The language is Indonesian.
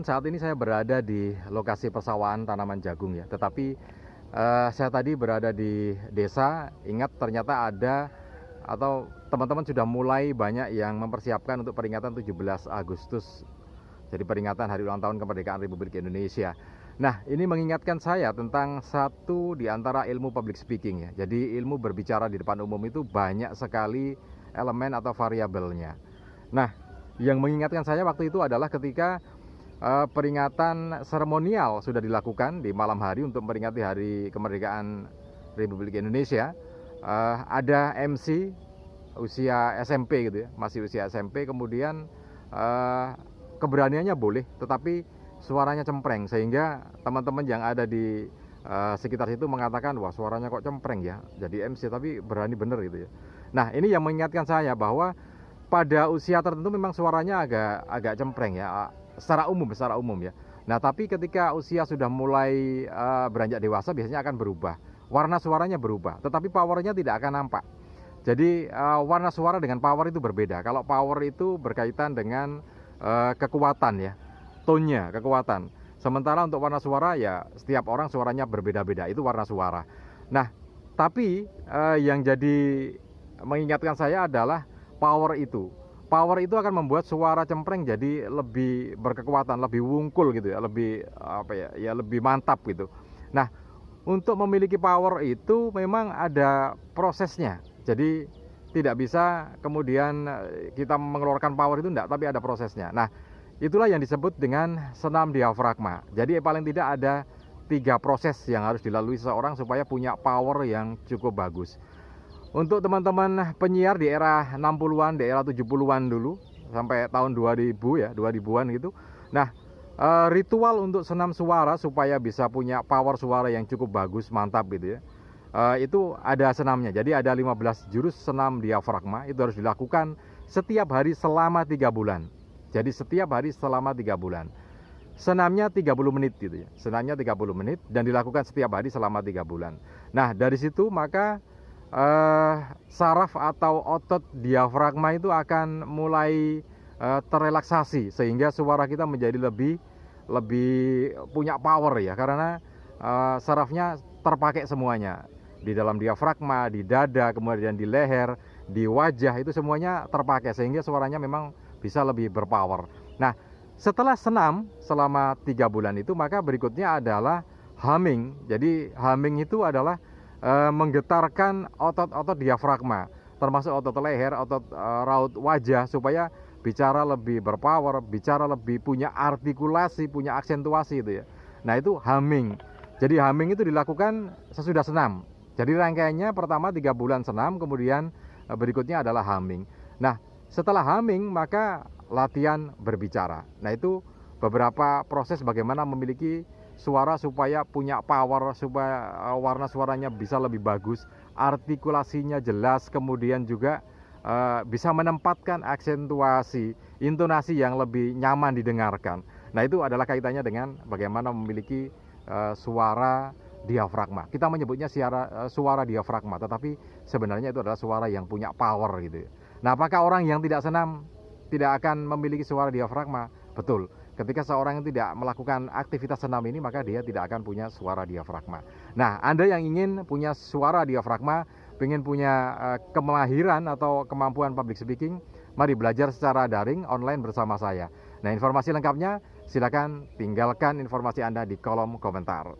Saat ini saya berada di lokasi persawahan tanaman jagung ya. Tetapi saya tadi berada di desa, ingat ternyata ada atau teman-teman sudah mulai banyak yang mempersiapkan untuk peringatan 17 Agustus. Jadi peringatan Hari Ulang Tahun Kemerdekaan Republik Indonesia. Nah, ini mengingatkan saya tentang satu di antara ilmu public speaking ya. Jadi ilmu berbicara di depan umum itu banyak sekali elemen atau variabelnya. Nah, yang mengingatkan saya waktu itu adalah ketika peringatan seremonial sudah dilakukan di malam hari untuk memperingati Hari Kemerdekaan Republik Indonesia. Ada MC usia SMP gitu ya, masih usia SMP, kemudian keberaniannya boleh, tetapi suaranya cempreng sehingga teman-teman yang ada di sekitar situ mengatakan, wah suaranya kok cempreng ya, jadi MC tapi berani bener gitu ya. Nah, ini yang mengingatkan saya bahwa pada usia tertentu memang suaranya agak cempreng ya, secara umum ya. Nah, tapi ketika usia sudah mulai beranjak dewasa biasanya akan berubah. Warna suaranya berubah, tetapi powernya tidak akan nampak. Jadi warna suara dengan power itu berbeda. Kalau power itu berkaitan dengan kekuatan ya, tone-nya, kekuatan. Sementara untuk warna suara ya setiap orang suaranya berbeda-beda, itu warna suara. Nah, tapi yang jadi mengingatkan saya adalah power itu. Power itu akan membuat suara cempreng jadi lebih berkekuatan, lebih wungkul gitu ya, lebih lebih mantap gitu. Nah, untuk memiliki power itu memang ada prosesnya. Jadi tidak bisa kemudian kita mengeluarkan power itu enggak, tapi ada prosesnya. Nah, itulah yang disebut dengan senam diafragma. Jadi paling tidak ada 3 proses yang harus dilalui seseorang supaya punya power yang cukup bagus. Untuk teman-teman penyiar di era 60-an, di era 70-an dulu sampai tahun 2000 ya, 2000-an gitu. Nah, ritual untuk senam suara supaya bisa punya power suara yang cukup bagus, mantap gitu ya. Itu ada senamnya. Jadi ada 15 jurus senam diafragma, itu harus dilakukan setiap hari selama 3 bulan. Jadi setiap hari selama 3 bulan. Senamnya 30 menit gitu ya. Senamnya 30 menit dan dilakukan setiap hari selama 3 bulan. Nah, dari situ maka saraf atau otot diafragma itu akan mulai terrelaksasi sehingga suara kita menjadi lebih punya power ya, karena sarafnya terpakai semuanya di dalam diafragma, di dada, kemudian di leher, di wajah, itu semuanya terpakai sehingga suaranya memang bisa lebih berpower. Nah, setelah senam selama 3 bulan itu maka berikutnya adalah humming. Jadi humming itu adalah menggetarkan otot-otot diafragma, termasuk otot leher, otot raut wajah, supaya bicara lebih berpower, bicara lebih punya artikulasi, punya aksentuasi itu ya. Nah, itu humming. Jadi humming itu dilakukan sesudah senam. Jadi rangkaiannya pertama 3 bulan senam, kemudian berikutnya adalah humming. Nah, setelah humming maka latihan berbicara. Nah, itu beberapa proses bagaimana memiliki suara supaya punya power, supaya warna suaranya bisa lebih bagus, artikulasinya jelas, kemudian juga bisa menempatkan aksentuasi, intonasi yang lebih nyaman didengarkan. Nah, itu adalah kaitannya dengan bagaimana memiliki suara diafragma. Kita menyebutnya suara diafragma, tetapi sebenarnya itu adalah suara yang punya power gitu. Nah, apakah orang yang tidak senam tidak akan memiliki suara diafragma? Betul. Ketika seorang yang tidak melakukan aktivitas senam ini, maka dia tidak akan punya suara diafragma. Nah, Anda yang ingin punya suara diafragma, ingin punya kemahiran atau kemampuan public speaking, mari belajar secara daring online bersama saya. Nah, informasi lengkapnya silakan tinggalkan informasi Anda di kolom komentar.